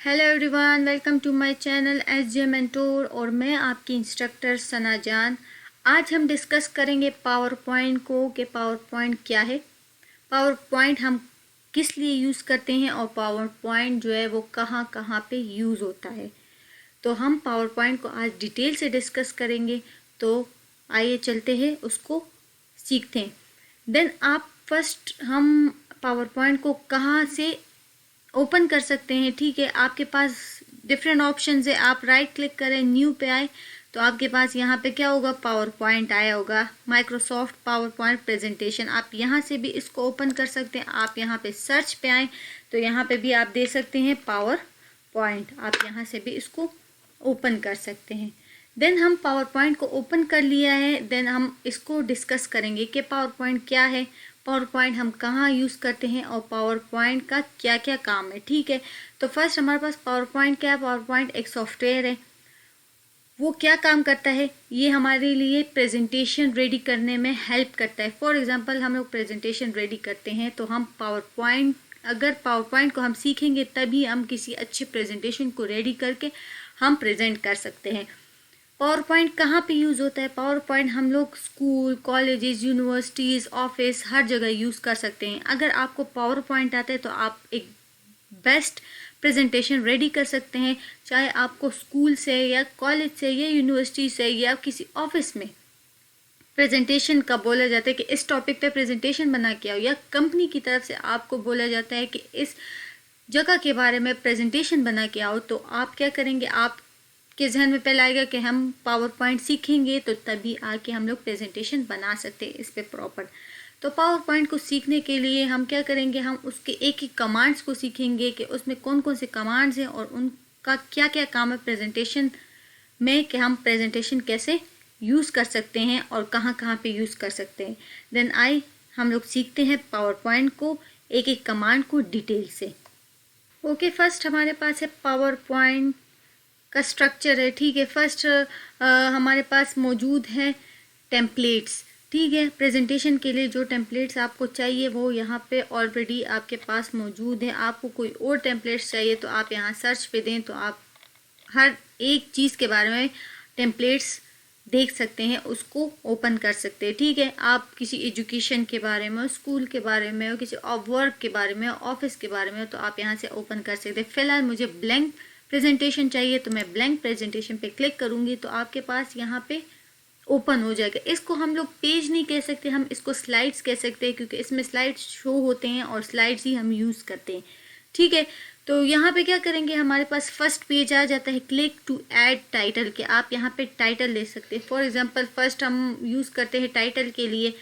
Hello everyone, welcome to my channel SJ mentor और मैं आपकी इंस्ट्रक्टर सना जान। आज हम डिस्कस करेंगे पावर पॉइंट को कि पावर पॉइंट क्या है, पावर पॉइंट हम किस लिए यूज़ करते हैं और पावर पॉइंट जो है वो कहाँ कहाँ पे यूज़ होता है। तो हम पावर पॉइंट को आज डिटेल से डिस्कस करेंगे। तो आइए चलते हैं, उसको सीखते हैं। देन आप फर्स्ट हम पावर पॉइंट को कहाँ से ओपन कर सकते हैं। ठीक है, आपके पास डिफरेंट ऑप्शंस है। आप राइट क्लिक करें, न्यू पे आए तो आपके पास यहाँ पे क्या होगा, पावर पॉइंट आया होगा, माइक्रोसॉफ्ट पावर पॉइंट प्रेजेंटेशन। आप यहाँ से भी इसको ओपन कर सकते हैं। आप यहाँ पे सर्च पे आए तो यहाँ पे भी आप दे सकते हैं पावर पॉइंट, आप यहाँ से भी इसको ओपन कर सकते हैं। देन हम पावर पॉइंट को ओपन कर लिया है। देन हम इसको डिस्कस करेंगे कि पावर पॉइंट क्या है, पावर पॉइंट हम कहाँ यूज़ करते हैं और पावर पॉइंट का क्या क्या काम है। ठीक है, तो फर्स्ट हमारे पास पावर पॉइंट क्या है। पावर पॉइंट एक सॉफ्टवेयर है। वो क्या काम करता है, ये हमारे लिए प्रेजेंटेशन रेडी करने में हेल्प करता है। फॉर एग्जांपल हम लोग प्रेजेंटेशन रेडी करते हैं तो हम पावर पॉइंट, अगर पावर पॉइंट को हम सीखेंगे तभी हम किसी अच्छे प्रेजेंटेशन को रेडी करके हम प्रेजेंट कर सकते हैं। पावर पॉइंट कहाँ पे यूज़ होता है, पावर पॉइंट हम लोग स्कूल, कॉलेजेस, यूनिवर्सिटीज़, ऑफिस हर जगह यूज़ कर सकते हैं। अगर आपको पावर पॉइंट आता है तो आप एक बेस्ट प्रेजेंटेशन रेडी कर सकते हैं, चाहे आपको स्कूल से या कॉलेज से या यूनिवर्सिटी से या किसी ऑफिस में प्रेजेंटेशन का बोला जाता है कि इस टॉपिक पे प्रेजेंटेशन बना के आओ, या कंपनी की तरफ से आपको बोला जाता है कि इस जगह के बारे में प्रेजेंटेशन बना के आओ, तो आप क्या करेंगे, आप के जहन में पहले आएगा कि हम पावर पॉइंट सीखेंगे तो तभी आके हम लोग प्रेजेंटेशन बना सकते हैं इस पे प्रॉपर। तो पावर पॉइंट को सीखने के लिए हम क्या करेंगे, हम उसके एक एक कमांड्स को सीखेंगे कि उसमें कौन कौन से कमांड्स हैं और उनका क्या क्या काम है प्रेजेंटेशन में, कि हम प्रेजेंटेशन कैसे यूज़ कर सकते हैं और कहाँ कहाँ पे यूज़ कर सकते हैं। देन हम लोग सीखते हैं पावर पॉइंट को, एक एक कमांड को डिटेल से। ओके, फर्स्ट हमारे पास है पावर पॉइंट का स्ट्रक्चर है। ठीक है, फर्स्ट हमारे पास मौजूद है टेम्पलेट्स। ठीक है, प्रेजेंटेशन के लिए जो टेम्पलेट्स आपको चाहिए वो यहाँ पे ऑलरेडी आपके पास मौजूद है। आपको कोई और टेम्पलेट्स चाहिए तो आप यहाँ सर्च पे दें तो आप हर एक चीज़ के बारे में टेम्पलेट्स देख सकते हैं, उसको ओपन कर सकते हैं। ठीक है, आप किसी एजुकेशन के बारे में, स्कूल के बारे में, किसी वर्क के बारे में, ऑफिस के बारे में, तो आप यहाँ से ओपन कर सकते हैं। फिलहाल मुझे ब्लैंक प्रेजेंटेशन चाहिए तो मैं ब्लैंक प्रेजेंटेशन पे क्लिक करूंगी तो आपके पास यहाँ पे ओपन हो जाएगा। इसको हम लोग पेज नहीं कह सकते, हम इसको स्लाइड्स कह सकते हैं, क्योंकि इसमें स्लाइड्स शो होते हैं और स्लाइड्स ही हम यूज़ करते हैं। ठीक है, तो यहाँ पे क्या करेंगे, हमारे पास फर्स्ट पेज आ जाता है, क्लिक टू ऐड टाइटल के। आप यहाँ पे टाइटल दे सकते हैं। फॉर एग्जाम्पल फर्स्ट हम यूज़ करते हैं टाइटल के लिए।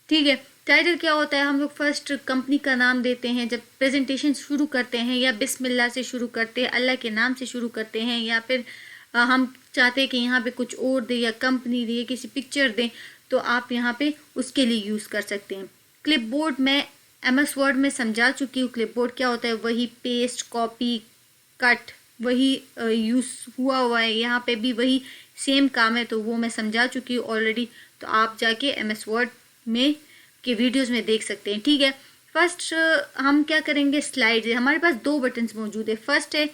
ठीक है, टाइटल क्या होता है, हम लोग फर्स्ट कंपनी का नाम देते हैं जब प्रेजेंटेशन शुरू करते हैं, या बिस्मिल्लाह से शुरू करते हैं, अल्लाह के नाम से शुरू करते हैं, या फिर हम चाहते हैं कि यहाँ पे कुछ और दे, या कंपनी दे, किसी पिक्चर दें, तो आप यहाँ पे उसके लिए यूज़ कर सकते हैं। क्लिपबोर्ड में MS वर्ड में समझा चुकी हूँ क्लिपबोर्ड क्या होता है, वही पेस्ट, कॉपी, कट वही यूज़ हुआ है। यहाँ पे भी वही सेम काम है, तो वो मैं समझा चुकी हूँ ऑलरेडी, तो आप जाके MS वर्ड में के वीडियोस में देख सकते हैं। ठीक है, फर्स्ट हम क्या करेंगे, स्लाइड। हमारे पास दो बटन्स मौजूद है, फर्स्ट है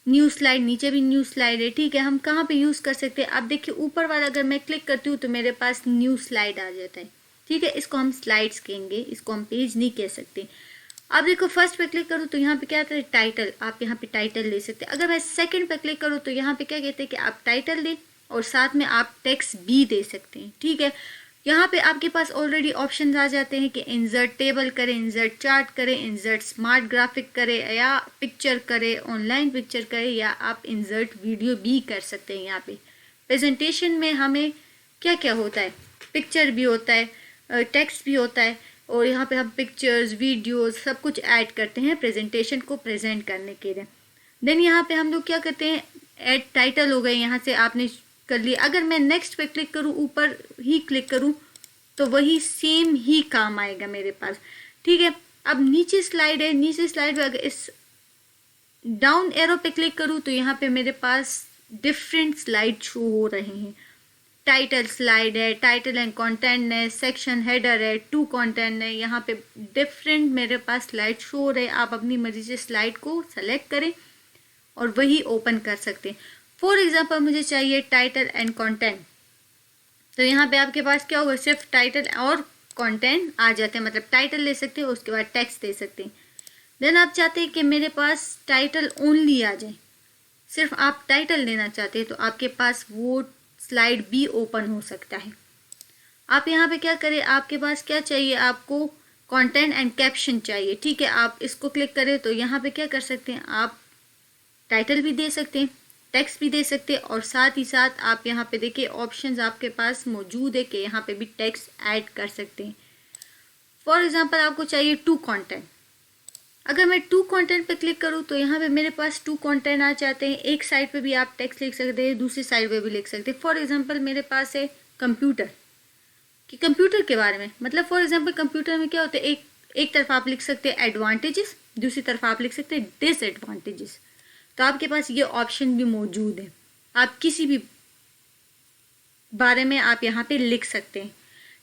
न्यू स्लाइड, नीचे भी न्यू स्लाइड है। ठीक है, हम कहाँ पे यूज़ कर सकते हैं, आप देखिए ऊपर वाला अगर मैं क्लिक करती हूँ तो मेरे पास न्यू स्लाइड आ जाता है। ठीक है, इसको हम स्लाइड्स कहेंगे, इसको हम पेज नहीं कह सकते। अब देखो फर्स्ट पे क्लिक करूँ तो यहाँ पे क्या आता है, टाइटल। आप यहाँ पे टाइटल ले सकते हैं। अगर मैं सेकंड पे क्लिक करूँ तो यहाँ पे क्या कहते हैं कि आप टाइटल दें और साथ में आप टेक्स्ट भी दे सकते हैं। ठीक है, यहाँ पे आपके पास ऑलरेडी ऑप्शंस आ जाते हैं कि इंसर्ट टेबल करें, इंसर्ट चार्ट करें, इंसर्ट स्मार्ट ग्राफिक करें, या पिक्चर करें, ऑनलाइन पिक्चर करें, या आप इंसर्ट वीडियो भी कर सकते हैं। यहाँ पे प्रेजेंटेशन में हमें क्या क्या होता है, पिक्चर भी होता है, टेक्स्ट भी होता है, और यहाँ पे हम पिक्चर्स, वीडियोस सब कुछ ऐड करते हैं प्रेजेंटेशन को प्रेजेंट करने के लिए। देन यहाँ पे हम लोग क्या करते हैं, ऐड टाइटल हो गए, यहाँ से आपने कर लिया। अगर मैं नेक्स्ट पे क्लिक करूँ, ऊपर ही क्लिक करूँ, तो वही सेम ही काम आएगा मेरे पास। ठीक है, अब नीचे स्लाइड है, नीचे स्लाइड पे अगर इस डाउन एरो पे क्लिक करूँ तो यहाँ पे मेरे पास डिफरेंट स्लाइड शो हो रहे हैं। टाइटल स्लाइड है, टाइटल एंड कंटेंट है, सेक्शन हेडर है, टू कंटेंट है, यहाँ पे डिफरेंट मेरे पास स्लाइड शो हो रहे हैं। आप अपनी मर्जी से स्लाइड को सेलेक्ट करें और वही ओपन कर सकते हैं। फॉर एग्जांपल मुझे चाहिए टाइटल एंड कंटेंट, तो यहाँ पे आपके पास क्या होगा, सिर्फ टाइटल और कंटेंट आ जाते हैं, मतलब टाइटल ले सकते हैं, उसके बाद टेक्स्ट दे सकते हैं। देन आप चाहते हैं कि मेरे पास टाइटल ओनली आ जाए, सिर्फ आप टाइटल लेना चाहते हैं, तो आपके पास वो स्लाइड भी ओपन हो सकता है। आप यहाँ पे क्या करें, आपके पास क्या चाहिए, आपको कंटेंट एंड कैप्शन चाहिए, ठीक है। आप इसको क्लिक करें तो यहाँ पे क्या कर सकते हैं, आप टाइटल भी दे सकते हैं, टेक्स्ट भी दे सकते हैं, और साथ ही साथ आप यहाँ पे देखिए ऑप्शंस आपके पास मौजूद है कि यहाँ पे भी टेक्स्ट ऐड कर सकते हैं। फॉर एग्जांपल आपको चाहिए टू कंटेंट, अगर मैं टू कंटेंट पे क्लिक करूँ तो यहाँ पे मेरे पास टू कंटेंट आ जाते हैं। एक साइड पे भी आप टेक्स्ट लिख सकते हैं, दूसरी साइड पे भी लिख सकते हैं। फॉर एग्जांपल मेरे पास है कंप्यूटर, कि कंप्यूटर के बारे में, मतलब फॉर एग्जांपल कंप्यूटर में क्या होता है, एक तरफ आप लिख सकते हैं एडवांटेजेस, दूसरी तरफ आप लिख सकते हैं डिसएडवांटेजेस। तो आपके पास ये ऑप्शन भी मौजूद है, आप किसी भी बारे में आप यहाँ पे लिख सकते हैं,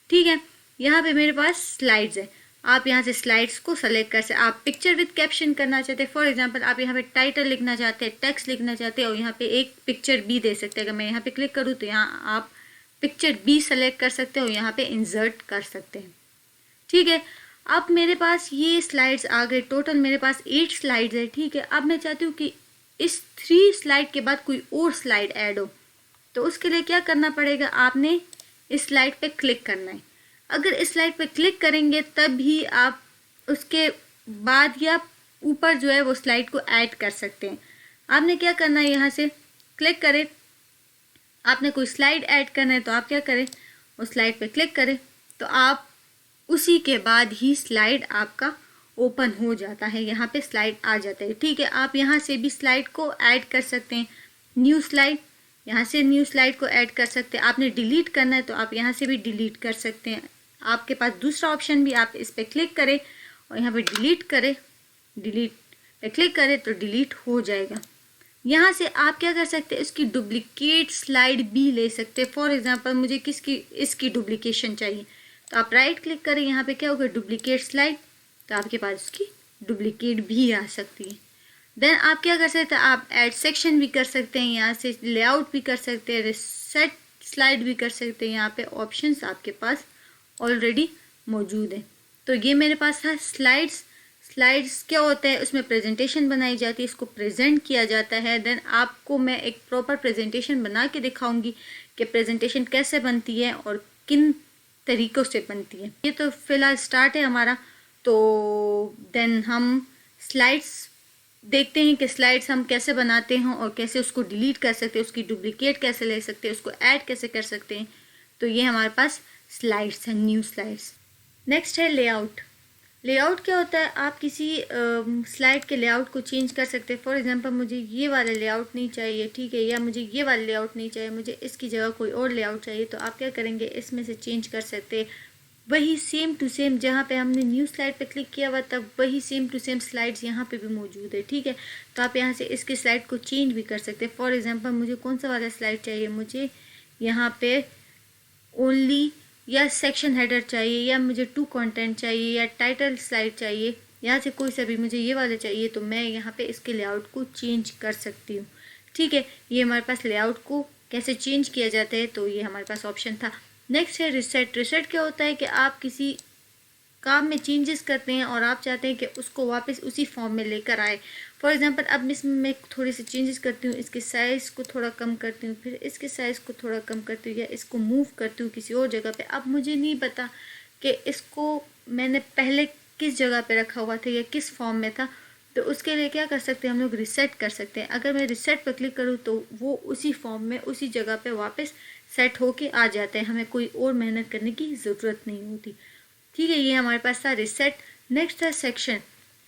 ठीक है। यहाँ पे मेरे पास स्लाइड्स है, आप यहाँ से स्लाइड्स को सेलेक्ट कर सकते हैं। आप पिक्चर विद कैप्शन करना चाहते हैं, फॉर एग्जांपल आप यहाँ पे टाइटल लिखना चाहते हैं, टेक्स्ट लिखना चाहते हैं, और यहाँ पे एक पिक्चर भी दे सकते हैं। अगर मैं यहाँ पे क्लिक करूँ तो यहाँ आप पिक्चर भी सेलेक्ट कर सकते हैं और यहाँ पे इंसर्ट कर सकते हैं, ठीक है। अब मेरे पास ये स्लाइड्स आ गए, टोटल मेरे पास 8 स्लाइड्स है, ठीक है। अब मैं चाहती हूँ कि इस 3 स्लाइड के बाद कोई और स्लाइड ऐड हो, तो उसके लिए क्या करना पड़ेगा, आपने इस स्लाइड पे क्लिक करना है। अगर इस स्लाइड पे क्लिक करेंगे तब ही आप उसके बाद या ऊपर जो है वो स्लाइड को ऐड कर सकते हैं। आपने क्या करना है, यहाँ से क्लिक करें, आपने कोई स्लाइड ऐड करना है तो आप क्या करें, उस स्लाइड पे क्लिक करें, तो आप उसी के बाद ही स्लाइड आपका ओपन हो जाता है, यहाँ पे स्लाइड आ जाता है, ठीक है। आप यहाँ से भी स्लाइड को ऐड कर सकते हैं, न्यू स्लाइड, यहाँ से न्यू स्लाइड को ऐड कर सकते हैं। आपने डिलीट करना है तो आप यहाँ से भी डिलीट कर सकते हैं। आपके पास दूसरा ऑप्शन भी, आप इस पर क्लिक करें और यहाँ पे डिलीट करें, डिलीट पे क्लिक करें तो डिलीट हो जाएगा। यहाँ से आप क्या कर सकते हैं, इसकी डुप्लीकेट स्लाइड भी ले सकते हैं। फॉर एग्जांपल मुझे इसकी डुप्लीकेशन चाहिए, तो आप राइट क्लिक करें, यहाँ पे क्या होगा, डुप्लीकेट स्लाइड, तो आपके पास इसकी डुप्लीकेट भी आ सकती है। देन आप क्या कर सकते हैं, आप ऐड सेक्शन भी कर सकते हैं, यहाँ से लेआउट भी कर सकते हैं, रिसेट स्लाइड भी कर सकते हैं। यहाँ पे ऑप्शंस आपके पास ऑलरेडी मौजूद है। तो ये मेरे पास है स्लाइड्स। स्लाइड्स क्या होता है, उसमें प्रेजेंटेशन बनाई जाती है, इसको प्रेजेंट किया जाता है। देन आपको मैं एक प्रॉपर प्रेजेंटेशन बना के दिखाऊंगी कि प्रेजेंटेशन कैसे बनती है और किन तरीक़ों से बनती है। ये तो फिलहाल स्टार्ट है हमारा, तो देन हम स्लाइड्स देखते हैं कि स्लाइड्स हम कैसे बनाते हैं और कैसे उसको डिलीट कर सकते हैं, उसकी डुप्लीकेट कैसे ले सकते हैं, उसको ऐड कैसे कर सकते हैं। तो ये हमारे पास स्लाइड्स हैं, न्यू स्लाइड्स। नेक्स्ट है लेआउट। लेआउट क्या होता है, आप किसी स्लाइड के लेआउट को चेंज कर सकते हैं। फॉर एग्जांपल मुझे ये वाला लेआउट नहीं चाहिए, ठीक है, या मुझे ये वाला लेआउट नहीं चाहिए, मुझे इसकी जगह कोई और लेआउट चाहिए, तो आप क्या करेंगे, इसमें से चेंज कर सकते हैं। वही सेम टू सेम जहाँ पे हमने न्यू स्लाइड पे क्लिक किया हुआ तब वही सेम टू सेम स्लाइड्स यहाँ पे भी मौजूद है, ठीक है। तो आप यहाँ से इसके स्लाइड को चेंज भी कर सकते हैं। फॉर एग्जांपल मुझे कौन सा वाला स्लाइड चाहिए, मुझे यहाँ पे ओनली या सेक्शन हेडर चाहिए, या मुझे टू कंटेंट चाहिए, या टाइटल स्लाइड चाहिए, यहाँ से कोई सा भी मुझे ये वाला चाहिए, तो मैं यहाँ पे इसके लेआउट को चेंज कर सकती हूँ, ठीक है। ये हमारे पास लेआउट को कैसे चेंज किया जाता है, तो ये हमारे पास ऑप्शन था। नेक्स्ट है रिसेट। रिसेट क्या होता है कि आप किसी काम में चेंजेस करते हैं और आप चाहते हैं कि उसको वापस उसी फॉर्म में लेकर आए। फॉर एग्जांपल अब इसमें मैं थोड़े से चेंजेस करती हूँ, इसके साइज़ को थोड़ा कम करती हूँ, फिर इसके साइज़ को थोड़ा कम करती हूँ, या इसको मूव करती हूँ किसी और जगह पे। अब मुझे नहीं पता कि इसको मैंने पहले किस जगह पे रखा हुआ था या किस फॉर्म में था, तो उसके लिए क्या कर सकते हैं हम लोग, रिसेट कर सकते हैं। अगर मैं रिसेट पर क्लिक करूँ तो वो उसी फॉर्म में उसी जगह पर वापस सेट होके आ जाते हैं, हमें कोई और मेहनत करने की ज़रूरत नहीं होती, ठीक है। ये हमारे पास था रिसेट। नेक्स्ट है सेक्शन।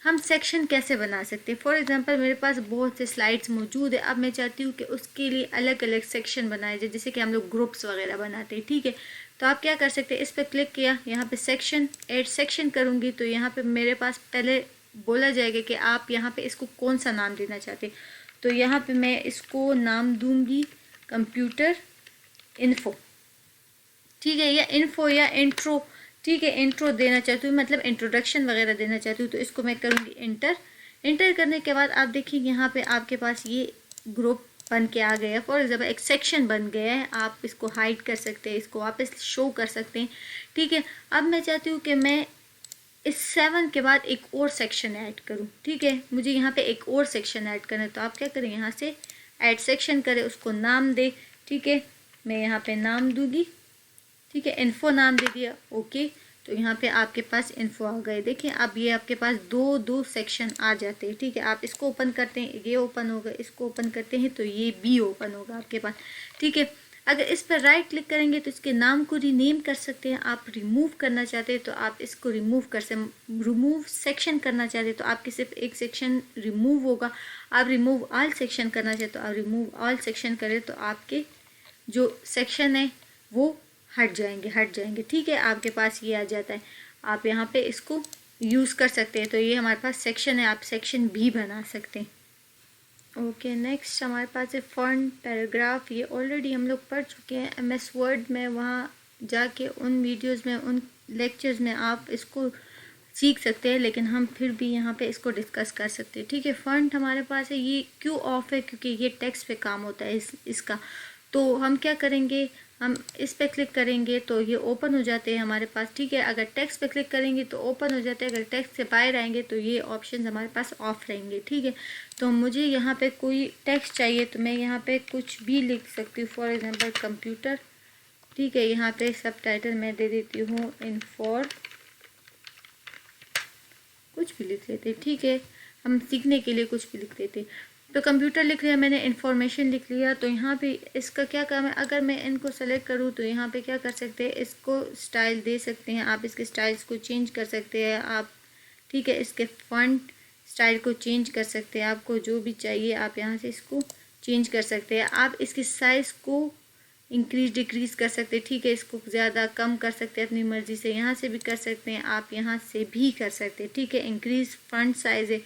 हम सेक्शन कैसे बना सकते हैं, फॉर एग्जांपल मेरे पास बहुत से स्लाइड्स मौजूद है, अब मैं चाहती हूँ कि उसके लिए अलग अलग सेक्शन बनाए जाए, जैसे कि हम लोग ग्रुप्स वगैरह बनाते हैं, ठीक है। तो आप क्या कर सकते हैं, इस पर क्लिक किया, यहाँ पे सेक्शन, ऐड सेक्शन करूँगी तो यहाँ पे मेरे पास पहले बोला जाएगा कि आप यहाँ पे इसको कौन सा नाम देना चाहते हैं। तो यहाँ पे मैं इसको नाम दूँगी कंप्यूटर इन्फो, ठीक है, या इन्फो या इंट्रो, ठीक है। इंट्रो देना चाहती हूँ, मतलब इंट्रोडक्शन वगैरह देना चाहती हूँ, तो इसको मैं करूँगी इंटर। इंटर करने के बाद आप देखिए यहाँ पे आपके पास ये ग्रुप बन के आ गया। फॉर एग्जाम्पल एक सेक्शन बन गया है, आप इसको हाइड कर सकते हैं, इसको वापस शो कर सकते हैं, ठीक है। अब मैं चाहती हूँ कि मैं इस 7 के बाद एक और सेक्शन ऐड करूँ, ठीक है। मुझे यहाँ पे एक और सेक्शन ऐड करना है, तो आप क्या करें, यहाँ से ऐड सेक्शन करें, उसको नाम दे, ठीक है। मैं यहाँ पे नाम दूंगी, ठीक है, इन्फो नाम दे दिया, ओके। तो यहाँ पे आपके पास इन्फो आ गए। देखिए अब ये आपके पास दो सेक्शन आ जाते हैं, ठीक है। आप इसको ओपन करते हैं, ये ओपन होगा, इसको ओपन करते हैं तो ये भी ओपन होगा आपके पास, ठीक है। अगर इस पर राइट क्लिक करेंगे तो इसके नाम को रीनेम कर सकते हैं। आप रिमूव करना चाहते हैं तो आप इसको रिमूव कर सकते, रिमूव सेक्शन करना चाहते हैं तो आपके सिर्फ एक सेक्शन रिमूव होगा। आप रिमूव ऑल सेक्शन करना चाहते तो आप रिमूव ऑल सेक्शन करें तो आपके जो सेक्शन है वो हट जाएंगे, ठीक है। आपके पास ये आ जाता है, आप यहाँ पे इसको यूज़ कर सकते हैं। तो ये हमारे पास सेक्शन है, आप सेक्शन भी बना सकते हैं। ओके, नेक्स्ट हमारे पास है फॉन्ट पैराग्राफ। ये ऑलरेडी हम लोग पढ़ चुके हैं MS वर्ड में, वहाँ जाके उन वीडियोस में, उन लेक्चर्स में आप इसको सीख सकते हैं, लेकिन हम फिर भी यहाँ पे इसको डिस्कस कर सकते हैं, ठीक है। फॉन्ट हमारे पास है, ये क्यों ऑफ है, क्योंकि ये टेक्स्ट पे काम होता है इसका। तो हम क्या करेंगे, हम इस पे क्लिक करेंगे तो ये ओपन हो जाते हैं हमारे पास, ठीक है। अगर टेक्स्ट पे क्लिक करेंगे तो ओपन हो जाते हैं, अगर टेक्स्ट से बाहर आएंगे तो ये ऑप्शन हमारे पास ऑफ रहेंगे, ठीक है। तो मुझे यहाँ पे कोई टेक्स्ट चाहिए तो मैं यहाँ पे कुछ भी लिख सकती हूँ, फॉर एग्जांपल कंप्यूटर, ठीक है। यहाँ पे सबटाइटल मैं दे देती हूँ इन फॉर, कुछ भी लिख लेते, ठीक है। हम सीखने के लिए कुछ भी लिख देते। तो कंप्यूटर लिख लिया मैंने, इन्फॉर्मेशन लिख लिया। तो यहाँ पे इसका क्या काम है, अगर मैं इनको सेलेक्ट करूँ तो यहाँ पे क्या कर सकते हैं, इसको स्टाइल दे सकते हैं, आप इसके स्टाइल्स को चेंज कर सकते हैं आप, ठीक है। इसके फॉन्ट स्टाइल को चेंज कर सकते हैं, आपको जो भी चाहिए आप यहाँ से इसको चेंज कर सकते हैं। आप इसकी साइज़ को इंक्रीज डिक्रीज़ कर सकते हैं, ठीक है। इसको ज़्यादा कम कर सकते हैं अपनी मर्ज़ी से, यहाँ से भी कर सकते हैं, आप यहाँ से भी कर सकते हैं, ठीक है। इंक्रीज फ्रंट साइज़ है,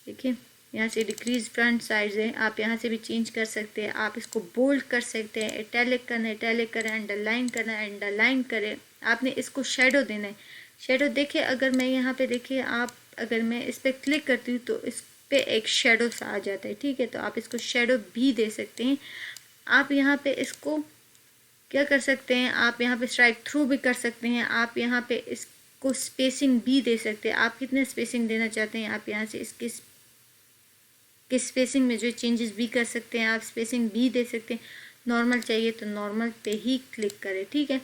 देखिए यहाँ से डिक्रीज फ्रंट साइज़ है, आप यहाँ से भी चेंज कर सकते हैं। आप इसको बोल्ड कर सकते हैं, इटैलिक करना है इटैलिक करें, अंडरलाइन करना है अंडरलाइन करें। आपने इसको शेडो देना है, शेडो देखिए अगर मैं यहाँ पे देखिए, आप अगर मैं इस पर क्लिक करती हूँ तो इस पे एक शेडो सा आ जाता है, ठीक है। तो आप इसको शेडो भी दे सकते हैं। आप यहाँ पे इसको क्या कर सकते हैं, आप यहाँ पे स्ट्राइक थ्रू भी कर सकते हैं, आप यहाँ पे इसको स्पेसिंग भी दे सकते हैं। आप कितने स्पेसिंग देना चाहते हैं, आप यहाँ से इसकी स्पेसिंग में जो चेंजेस भी कर सकते हैं, आप स्पेसिंग भी दे सकते हैं। नॉर्मल चाहिए तो नॉर्मल पे ही क्लिक करें, ठीक है।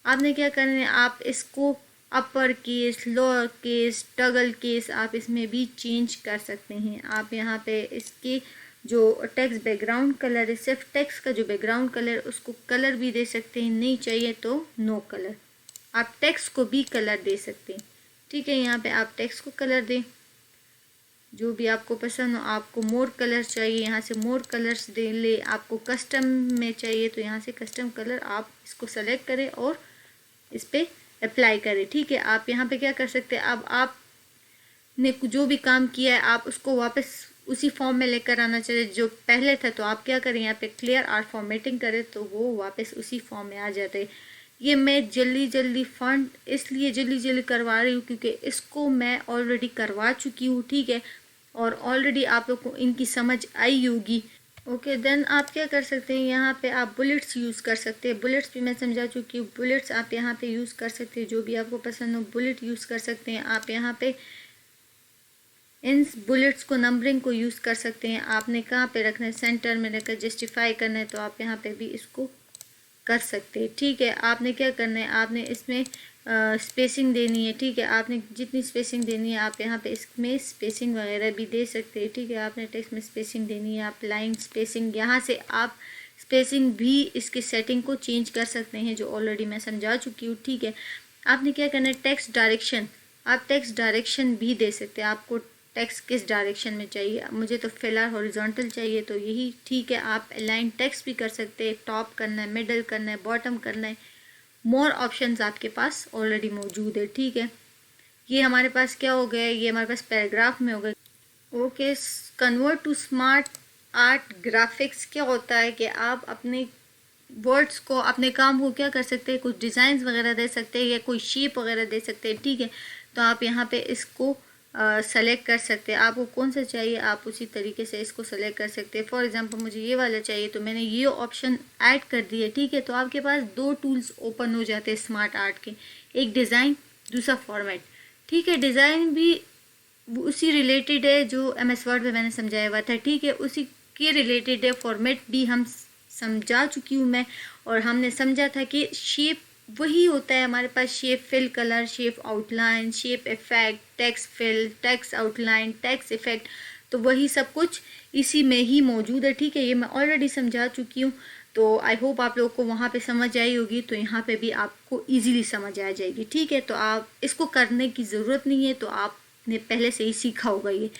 आपने क्या करना है, आप इसको upper case, lower case, toggle case आप इसमें भी चेंज कर सकते हैं। आप यहाँ पे इसके जो टेक्स्ट बैकग्राउंड कलर है, सिर्फ टेक्स्ट का जो बैकग्राउंड कलर उसको कलर भी दे सकते हैं, नहीं चाहिए तो नो कलर। आप टेक्स्ट को भी कलर दे सकते हैं, ठीक है। यहाँ पे आप टेक्स्ट को कलर दें जो भी आपको पसंद हो। आपको मोर कलर चाहिए, यहाँ से मोर कलर्स दे ले। आपको कस्टम में चाहिए तो यहाँ से कस्टम कलर आप इसको सेलेक्ट करें और इस पर अप्लाई करें, ठीक है। आप यहाँ पे क्या कर सकते हैं, अब आपने जो भी काम किया है आप उसको वापस उसी फॉर्म में लेकर आना चाहिए जो पहले था। तो आप क्या करें, यहाँ पे क्लियर आर फॉर्मेटिंग करें तो वो वापस उसी फॉर्म में आ जाते हैं। ये मैं जल्दी फॉन्ट इसलिए जल्दी करवा रही हूँ क्योंकि इसको मैं ऑलरेडी करवा चुकी हूँ, ठीक है। और ऑलरेडी आप लोग को इनकी समझ आई होगी। ओके, देन आप क्या कर सकते हैं, यहाँ पे आप बुलेट्स यूज़ कर सकते हैं। बुलेट्स भी मैं समझा चुकी हूँ, बुलेट्स आप यहाँ पे यूज़ कर सकते हैं, जो भी आपको पसंद हो बुलेट यूज़ कर सकते हैं। आप यहाँ पे इन बुलेट्स को नंबरिंग को यूज़ कर सकते हैं। आपने कहाँ पे रखना है, सेंटर में रखकर जस्टिफाई करना है तो आप यहाँ पे भी इसको कर सकते हैं, ठीक है। आपने क्या करना है, आपने इसमें स्पेसिंग देनी है, ठीक है। आपने जितनी स्पेसिंग देनी है आप यहाँ पे इसमें स्पेसिंग वगैरह भी दे सकते हैं, ठीक है। आपने टेक्स्ट में स्पेसिंग देनी है, आप लाइन स्पेसिंग यहाँ से आप स्पेसिंग भी इसकी सेटिंग को चेंज कर सकते हैं जो ऑलरेडी मैं समझा चुकी हूँ, ठीक है। आपने क्या करना है, टेक्स्ट डायरेक्शन, आप टेक्स्ट डायरेक्शन भी दे सकते हैं। आपको टेक्स्ट किस डायरेक्शन में चाहिए, मुझे तो फिलहाल हॉरिजॉन्टल चाहिए तो यही ठीक है। आप अलाइन टेक्स्ट भी कर सकते हैं, टॉप करना है, मिडल करना है, बॉटम करना है, मोर ऑप्शंस आपके पास ऑलरेडी मौजूद है, ठीक है। ये हमारे पास क्या हो गया, ये हमारे पास पैराग्राफ में हो गया। Okay, convert to smart art graphics क्या होता है कि आप अपने वर्ड्स को, अपने काम को क्या कर सकते हैं, कुछ डिज़ाइंस वगैरह दे सकते हैं या कोई शेप वगैरह दे सकते हैं, ठीक है। तो आप यहाँ पे इसको सेलेक्ट कर सकते हैं। आपको कौन सा चाहिए आप उसी तरीके से इसको सेलेक्ट कर सकते हैं। फॉर एग्जांपल मुझे ये वाला चाहिए तो मैंने ये ऑप्शन ऐड कर दिया, ठीक है। तो आपके पास दो टूल्स ओपन हो जाते हैं स्मार्ट आर्ट के, एक डिज़ाइन, दूसरा फॉर्मेट, ठीक है। डिज़ाइन भी उसी रिलेटेड है जो MS वर्ड में मैंने समझाया हुआ था, ठीक है, उसी के रिलेटेड है। फॉर्मेट भी हम समझा चुकी हूँ मैं, और हमने समझा था कि शेप वही होता है हमारे पास, shape fill colour, shape outline, shape effect, text fill, text outline, text effect, तो वही सब कुछ इसी में ही मौजूद है, ठीक है। ये मैं ऑलरेडी समझा चुकी हूँ, तो आई होप आप लोगों को वहाँ पे समझ आई होगी, तो यहाँ पे भी आपको इजीली समझ आ जाएगी, ठीक है। तो आप इसको करने की ज़रूरत नहीं है, तो आपने पहले से ही सीखा होगा ये।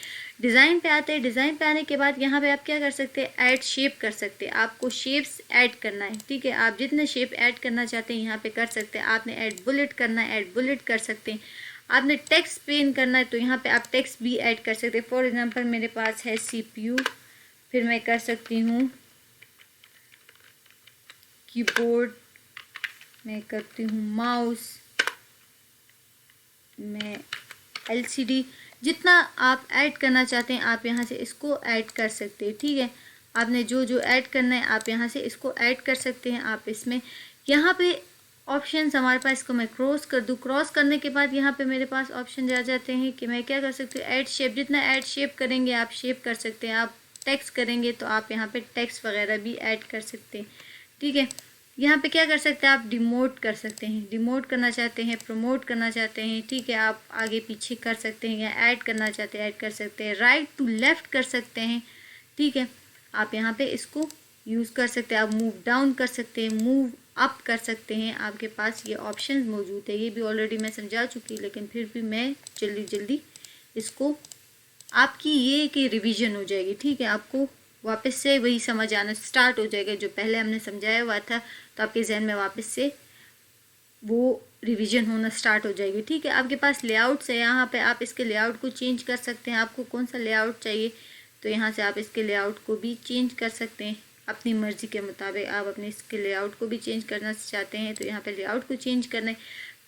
डिज़ाइन पे आते हैं, डिज़ाइन पे आने के बाद यहाँ पे आप क्या कर सकते हैं, ऐड शेप कर सकते हैं। आपको शेप्स ऐड करना है, ठीक है। आप जितने शेप ऐड करना चाहते हैं यहाँ पे कर सकते हैं। आपने ऐड बुलेट करना है, ऐड बुलेट कर सकते हैं। आपने टेक्स्ट पेन करना है तो यहाँ पे आप टेक्स्ट भी ऐड कर सकते हैं। फॉर एग्जांपल मेरे पास है CPU, फिर मैं कर सकती हूँ कीबोर्ड, मैं करती हूँ माउस, मैं LCD, जितना आप ऐड करना चाहते हैं आप यहाँ से इसको ऐड कर सकते हैं, ठीक है। आपने जो जो ऐड करना है आप यहाँ से इसको ऐड कर सकते हैं। आप इसमें यहाँ पे ऑप्शंस हमारे पास, इसको मैं क्रॉस कर दूँ, क्रॉस करने के बाद यहाँ पे मेरे पास ऑप्शन आ जाते हैं कि मैं क्या कर सकती हूँ, ऐड शेप, जितना ऐड शेप करेंगे आप शेप कर सकते हैं। आप टेक्स्ट करेंगे तो आप यहाँ पे टेक्स्ट वगैरह भी ऐड कर सकते हैं, ठीक है। यहाँ पे क्या कर सकते हैं, आप डिमोट कर सकते हैं, डिमोट करना चाहते हैं, प्रमोट करना चाहते हैं, ठीक है। आप आगे पीछे कर सकते हैं, या ऐड करना चाहते हैं ऐड कर सकते हैं, राइट टू लेफ़्ट कर सकते हैं, ठीक है। आप यहाँ पे इसको यूज़ कर सकते हैं। आप मूव डाउन कर सकते हैं, मूव अप कर सकते हैं, आपके पास ये ऑप्शंस मौजूद है। ये भी ऑलरेडी मैं समझा चुकी, लेकिन फिर भी मैं जल्दी इसको, आपकी ये कि रिवीजन हो जाएगी, ठीक है। आपको वापस से वही समझ आना स्टार्ट हो जाएगा जो पहले हमने समझाया हुआ था, तो आपके जहन में वापस से वो रिवीजन होना स्टार्ट हो जाएगी, ठीक है। आपके पास लेआउट्स है, यहाँ पे आप इसके लेआउट को चेंज कर सकते हैं। आपको कौन सा लेआउट चाहिए तो यहाँ से आप इसके लेआउट को भी चेंज कर सकते हैं अपनी मर्ज़ी के मुताबिक। आप अपने इसके लेआउट को भी चेंज करना चाहते हैं तो यहाँ पे लेआउट को चेंज करना है।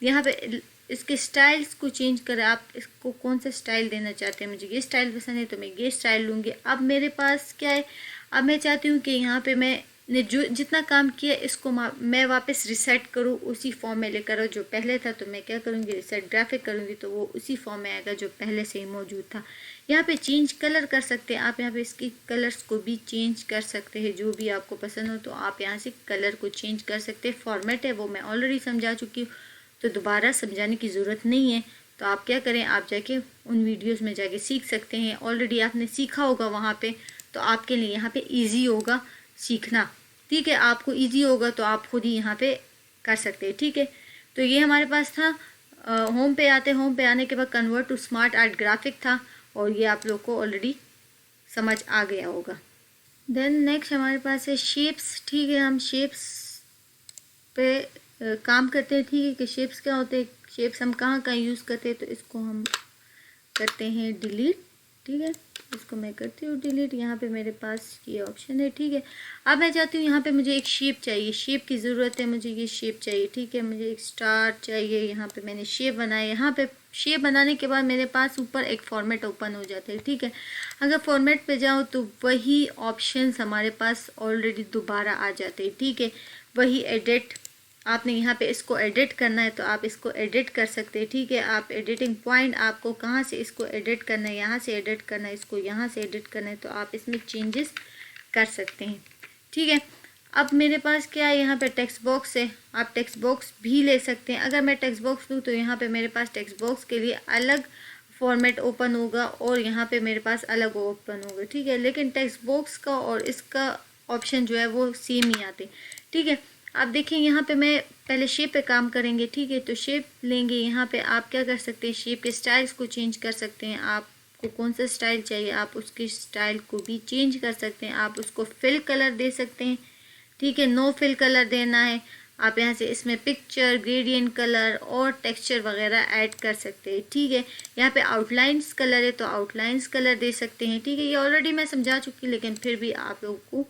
यहाँ पे इसके स्टाइल्स को चेंज करें, आप इसको कौन सा स्टाइल देना चाहते हैं। मुझे ये स्टाइल पसंद है तो मैं ये स्टाइल लूँगी। अब मेरे पास क्या है, अब मैं चाहती हूँ कि यहाँ पे मैंने जो जितना काम किया इसको मैं वापस रिसेट करूँ, उसी फॉर्म में लेकर आओ जो पहले था। तो मैं क्या करूँगी, रिसेट ग्राफिक करूँगी तो वो उसी फॉर्म में आएगा जो पहले से ही मौजूद था। यहाँ पे चेंज कलर कर सकते हैं आप, यहाँ पे इसकी कलर्स को भी चेंज कर सकते हैं, जो भी आपको पसंद हो तो आप यहाँ से कलर को चेंज कर सकते हैं। फॉर्मेट है वो मैं ऑलरेडी समझा चुकी हूँ, तो दोबारा समझाने की ज़रूरत नहीं है। तो आप क्या करें, आप जाके उन वीडियोस में जाके सीख सकते हैं। ऑलरेडी आपने सीखा होगा वहाँ पे, तो आपके लिए यहाँ पे इजी होगा सीखना, ठीक है। आपको इजी होगा तो आप खुद ही यहाँ पे कर सकते हैं, ठीक है। तो ये हमारे पास था। होम पे आते, होम पे आने के बाद convert to smart art graphic था, और ये आप लोग को ऑलरेडी समझ आ गया होगा। देन नेक्स्ट हमारे पास है शेप्स, ठीक है। हम शेप्स पे काम करते हैं, ठीक है। कि शेप्स क्या होते हैं, शेप्स हम कहाँ यूज़ करते हैं, तो इसको हम करते हैं डिलीट, ठीक है। इसको मैं करती हूँ डिलीट। यहाँ पे मेरे पास ये ऑप्शन है, ठीक है। अब मैं चाहती हूँ यहाँ पे मुझे एक शेप चाहिए, शेप की ज़रूरत है, मुझे ये शेप चाहिए, ठीक है। मुझे एक स्टार चाहिए, यहाँ पे मैंने शेप बनाया। यहाँ पे शेप बनाने के बाद मेरे पास ऊपर एक फॉर्मेट ओपन हो जाता है, ठीक है। अगर फॉर्मेट पे जाओ तो वही ऑप्शंस हमारे पास ऑलरेडी दोबारा आ जाते हैं, ठीक है। वही एडिट, आपने यहाँ पे इसको एडिट करना है तो आप इसको एडिट कर सकते हैं, ठीक है। आप एडिटिंग पॉइंट, आपको कहाँ से इसको एडिट करना है, यहाँ से एडिट करना है, इसको यहाँ से एडिट करना है, तो आप इसमें चेंजेस कर सकते हैं, ठीक है। अब मेरे पास क्या है, यहाँ पे टेक्स्ट बॉक्स है, आप टेक्स्ट बॉक्स भी ले सकते हैं। अगर मैं टेक्स्ट बॉक्स लूँ तो यहाँ पे मेरे पास टेक्स्ट बॉक्स के लिए अलग फॉर्मेट ओपन होगा और यहाँ पे मेरे पास अलग ओपन होगा, ठीक है। लेकिन टेक्स्ट बॉक्स का और इसका ऑप्शन जो है वो सेम ही आते, ठीक है। आप देखिए यहाँ पे मैं पहले शेप पे काम करेंगे, ठीक है। तो शेप लेंगे, यहाँ पे आप क्या कर सकते हैं, शेप के स्टाइल्स को चेंज कर सकते हैं। आपको कौन सा स्टाइल चाहिए आप उसके स्टाइल को भी चेंज कर सकते हैं। आप उसको फिल कलर दे सकते हैं, ठीक है। नो फिल कलर देना है, आप यहाँ से इसमें पिक्चर, ग्रेडियंट कलर और टेक्सचर वगैरह ऐड कर सकते हैं, ठीक है। यहाँ पे आउटलाइंस कलर है तो आउटलाइंस कलर दे सकते हैं, ठीक है। ये ऑलरेडी मैं समझा चुकी, लेकिन फिर भी आप लोगों को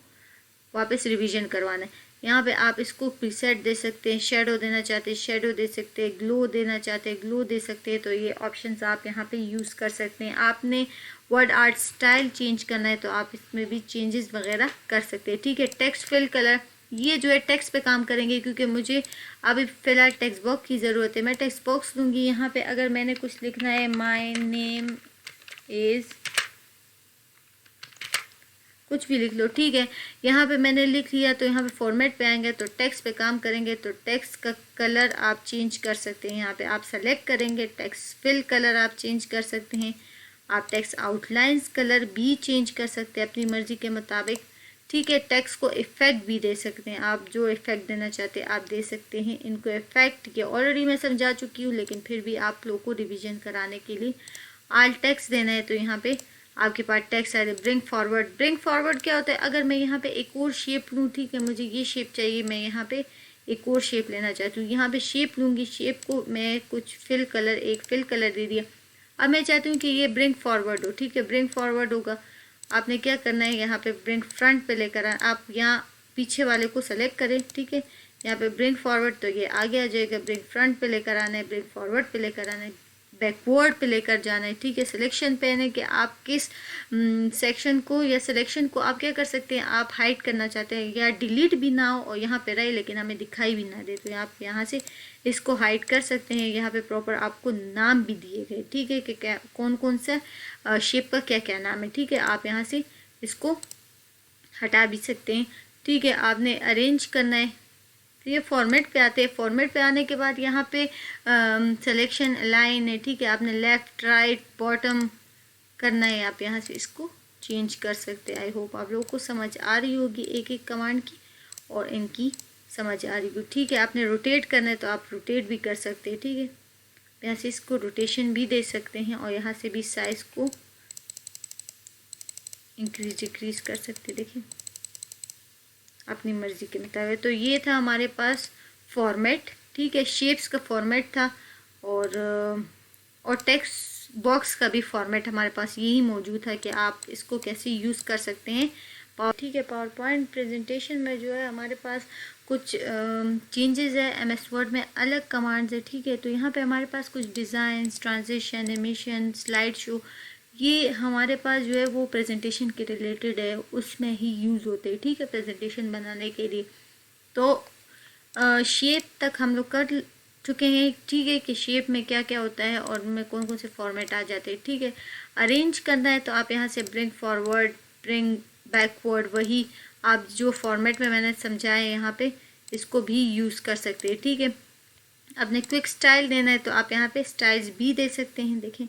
वापस रिवीजन करवाना है। यहाँ पे आप इसको प्रीसेट दे सकते हैं, शेडो देना चाहते हैं शेडो दे सकते हैं, ग्लो देना चाहते हैं ग्लो दे सकते हैं। तो ये ऑप्शंस आप यहाँ पे यूज़ कर सकते हैं। आपने वर्ड आर्ट स्टाइल चेंज करना है तो आप इसमें भी चेंजेस वगैरह कर सकते हैं। ठीक है, टेक्स्ट फिल कलर, ये जो है टेक्स्ट पे काम करेंगे क्योंकि मुझे अभी फ़िलहाल टेक्स्ट बॉक्स की ज़रूरत है। मैं टेक्स्ट बॉक्स दूंगी यहाँ पे। अगर मैंने कुछ लिखना है, माय नेम इज़, कुछ भी लिख लो, ठीक है। यहाँ पे मैंने लिख लिया तो यहाँ पे फॉर्मेट पे आएंगे तो टेक्स्ट पे काम करेंगे तो टेक्स्ट का कलर आप चेंज कर सकते हैं। यहाँ पे आप सेलेक्ट करेंगे, टेक्स्ट फिल कलर आप चेंज कर सकते हैं। आप टेक्स्ट आउटलाइंस कलर भी चेंज कर सकते हैं अपनी मर्ज़ी के मुताबिक। ठीक है, टेक्स्ट को इफ़ेक्ट भी दे सकते हैं, आप जो इफ़ेक्ट देना चाहते हैं आप दे सकते हैं। इनको इफ़ेक्ट ये ऑलरेडी मैं समझा चुकी हूँ, लेकिन फिर भी आप लोगों को रिवीजन कराने के लिए आल टेक्स्ट देना है तो यहाँ पे आपके पास टेक्स्ट है। ब्रिंग फॉरवर्ड, ब्रिंग फॉरवर्ड क्या होता है? अगर मैं यहाँ पे एक और शेप लूँ, ठीक है, मुझे ये शेप चाहिए, मैं यहाँ पे एक और शेप लेना चाहती हूँ, यहाँ पे शेप लूँगी, शेप को मैं कुछ फिल कलर, एक फिल कलर दे दिया। अब मैं चाहती हूँ कि ये ब्रिंग फॉरवर्ड हो, ठीक है, ब्रिंग फॉरवर्ड होगा। आपने क्या करना है, यहाँ पे ब्रिंग फ्रंट पे लेकर आना, आप यहाँ पीछे वाले को सेलेक्ट करें, ठीक है, यहाँ पे ब्रिंग फॉरवर्ड तो ये आगे आ जाएगा। ब्रिंग फ्रंट पे लेकर आना है, ब्रिंग फॉरवर्ड पे लेकर आना है, बैकवर्ड पे लेकर जाना है। ठीक है, सिलेक्शन पे है कि आप किस सेक्शन को या सिलेक्शन को आप क्या कर सकते हैं, आप हाइड करना चाहते हैं या डिलीट भी ना हो और यहाँ पे रहे लेकिन हमें दिखाई भी ना दे, तो आप यहाँ से इसको हाइड कर सकते हैं। यहाँ पे प्रॉपर आपको नाम भी दिए गए, ठीक है, कि क्या कौन कौन सा शेप का क्या क्या नाम है। ठीक है, आप यहाँ से इसको हटा भी सकते हैं। ठीक है, आपने अरेंज करना है तो ये फॉर्मेट पे आते हैं। फॉर्मेट पे आने के बाद यहाँ पे सिलेक्शन लाइन है, ठीक है, आपने लेफ़्ट राइट बॉटम करना है, आप यहाँ से इसको चेंज कर सकते हैं। आई होप आप लोगों को समझ आ रही होगी एक एक कमांड की और इनकी समझ आ रही होगी। ठीक है, आपने रोटेट करना है तो आप रोटेट भी कर सकते हैं। ठीक है, यहाँ से इसको रोटेशन भी दे सकते हैं और यहाँ से भी साइज़ को इंक्रीज डिक्रीज कर सकते हैं, देखिए अपनी मर्ज़ी के मुताबिक। तो ये था हमारे पास फॉर्मेट, ठीक है, शेप्स का फॉर्मेट था और टेक्स्ट बॉक्स का भी फॉर्मेट हमारे पास यही मौजूद था कि आप इसको कैसे यूज़ कर सकते हैं। ठीक है, पावर पॉइंट प्रेजेंटेशन में जो है हमारे पास कुछ चेंजेस है, एमएस वर्ड में अलग कमांड्स है। ठीक है, तो यहाँ पे हमारे पास कुछ designs, transition, animation, slide show, ये हमारे पास जो है वो प्रेजेंटेशन के रिलेटेड है, उसमें ही यूज़ होते हैं। ठीक है, प्रेजेंटेशन बनाने के लिए। तो शेप तक हम लोग कर चुके हैं, ठीक है, कि शेप में क्या क्या होता है और उनमें कौन कौन से फॉर्मेट आ जाते हैं। ठीक है, अरेंज करना है तो आप यहाँ से ब्रिंग फॉरवर्ड, ब्रिंग बैकवर्ड, वही आप जो फॉर्मेट में मैंने समझाया है यहाँ पे इसको भी यूज़ कर सकते हैं। ठीक है, अपने क्विक स्टाइल देना है तो आप यहाँ पे स्टाइल्स भी दे सकते हैं। देखें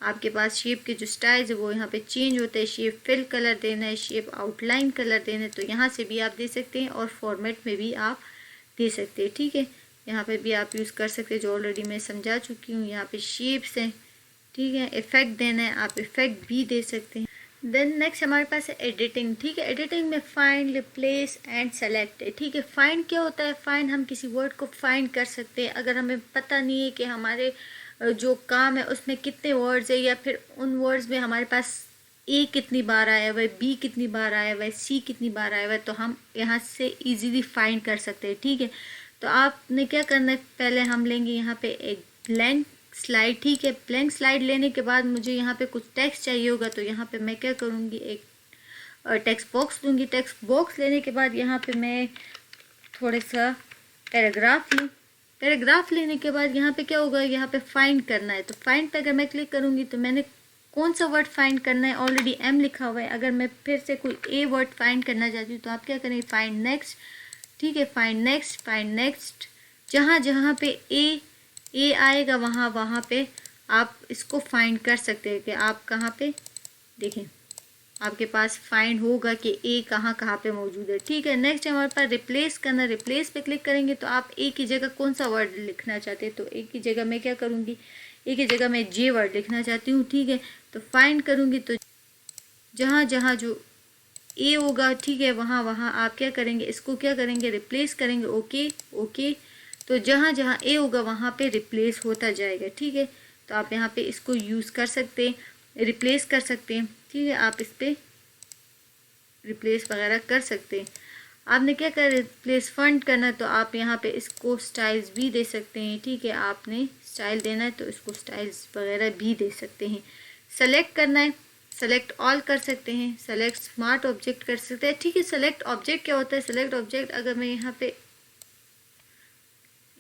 आपके पास शेप के जो स्टाइल्स है वो यहाँ पे चेंज होते हैं। शेप फिल कलर देना है, शेप आउटलाइन कलर देना है तो यहाँ से भी आप दे सकते हैं और फॉर्मेट में भी आप दे सकते हैं। ठीक है, यहाँ पे भी आप यूज़ कर सकते हैं जो ऑलरेडी मैं समझा चुकी हूँ। यहाँ पे शेप्स हैं, ठीक है, इफ़ेक्ट देना है आप इफ़ेक्ट भी दे सकते हैं। देन नेक्स्ट हमारे पास है एडिटिंग। ठीक है, एडिटिंग में फाइंड, रिप्लेस एंड सेलेक्ट है। ठीक है, फाइंड क्या होता है? फाइंड, हम किसी वर्ड को फाइंड कर सकते हैं अगर हमें पता नहीं है कि हमारे जो काम है उसमें कितने वर्ड्स है या फिर उन वर्ड्स में हमारे पास ए कितनी बार आया हुआ है, बी कितनी बार आया हुआ है, सी कितनी बार आया हुआ है, तो हम यहाँ से इजीली फाइंड कर सकते हैं। ठीक है, तो आपने क्या करना है, पहले हम लेंगे यहाँ पे एक ब्लैंक स्लाइड। ठीक है, ब्लैंक स्लाइड लेने के बाद मुझे यहाँ पे कुछ टेक्स्ट चाहिए होगा तो यहाँ पे मैं क्या करूँगी, एक टेक्स्ट बॉक्स लूँगी। टेक्स्ट बॉक्स लेने के बाद यहाँ पे मैं थोड़ा सा पैराग्राफ लूँ। पैराग्राफ लेने के बाद यहाँ पे क्या होगा, यहाँ पे फाइंड करना है तो फाइंड पे अगर मैं क्लिक करूँगी तो मैंने कौन सा वर्ड फाइंड करना है, ऑलरेडी एम लिखा हुआ है। अगर मैं फिर से कोई ए वर्ड फाइंड करना चाहती हूँ तो आप क्या करेंगे, फाइंड नेक्स्ट। ठीक है, फाइंड नेक्स्ट, फाइंड नेक्स्ट, जहाँ जहाँ पे ए आएगा वहाँ पे आप इसको फाइंड कर सकते हैं कि आप कहाँ पे, देखें आपके पास फाइंड होगा कि ए कहाँ कहाँ पे मौजूद है। ठीक है, नेक्स्ट हमारे पास रिप्लेस करना। रिप्लेस पे क्लिक करेंगे तो आप ए की जगह कौन सा वर्ड लिखना चाहते हैं, तो ए की जगह मैं क्या करूँगी, ए की जगह मैं जे वर्ड लिखना चाहती हूँ। ठीक है, तो फाइंड करूँगी तो जहाँ जहाँ जो ए होगा, ठीक है, वहाँ आप क्या करेंगे, इसको क्या करेंगे, रिप्लेस करेंगे। ओके ओके, तो जहाँ जहाँ ए होगा वहाँ पे रिप्लेस होता जाएगा। ठीक है, तो आप यहाँ पे इसको यूज़ कर सकते हैं, रिप्लेस कर सकते हैं। ठीक है, आप इस पर रिप्लेस वगैरह कर सकते हैं। आपने क्या कर प्लेस फंड करना है तो आप यहाँ पे इसको स्टाइल्स भी दे सकते हैं। ठीक है, आपने स्टाइल देना है तो इसको स्टाइल्स वगैरह भी दे सकते हैं। सेलेक्ट करना है, सेलेक्ट ऑल कर सकते हैं, सेलेक्ट स्मार्ट ऑब्जेक्ट कर सकते हैं। ठीक है, सेलेक्ट ऑब्जेक्ट क्या होता है? सेलेक्ट ऑब्जेक्ट, अगर मैं यहाँ पे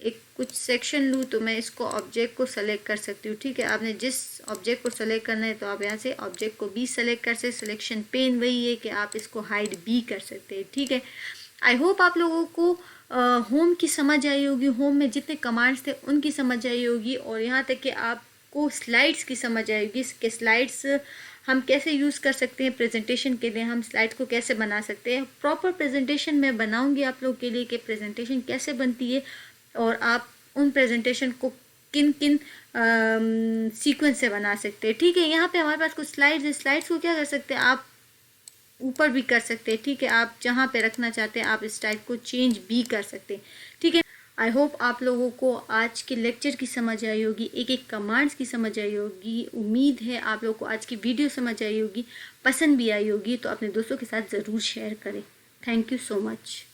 एक कुछ सेक्शन लूँ तो मैं इसको ऑब्जेक्ट को सेलेक्ट कर सकती हूँ। ठीक है, आपने जिस ऑब्जेक्ट को सेलेक्ट करना है तो आप यहाँ से ऑब्जेक्ट को भी सेलेक्ट कर सकते। सिलेक्शन पेन वही है कि आप इसको हाइड भी कर सकते हैं। ठीक है, आई होप आप लोगों को होम की समझ आई होगी, होम में जितने कमांड्स थे उनकी समझ आई होगी, और यहाँ तक कि आपको स्लाइड्स की समझ आएगी कि स्लाइड्स हम कैसे यूज़ कर सकते हैं प्रेजेंटेशन के लिए, हम स्लाइड्स को कैसे बना सकते हैं। प्रॉपर प्रेजेंटेशन मैं बनाऊंगी आप लोगों के लिए कि प्रेजेंटेशन कैसे बनती है और आप उन प्रेजेंटेशन को किन किन सीक्वेंस से बना सकते हैं। ठीक है, यहाँ पे हमारे पास कुछ स्लाइड्स है। स्लाइड्स को क्या कर सकते हैं, आप ऊपर भी कर सकते हैं। ठीक है, आप जहाँ पे रखना चाहते हैं आप इस टाइप को चेंज भी कर सकते हैं। ठीक है, आई होप आप लोगों को आज के लेक्चर की समझ आई होगी, एक एक कमांड्स की समझ आई होगी। उम्मीद है आप लोगों को आज की वीडियो समझ आई होगी, पसंद भी आई होगी। तो अपने दोस्तों के साथ ज़रूर शेयर करें। Thank you so much.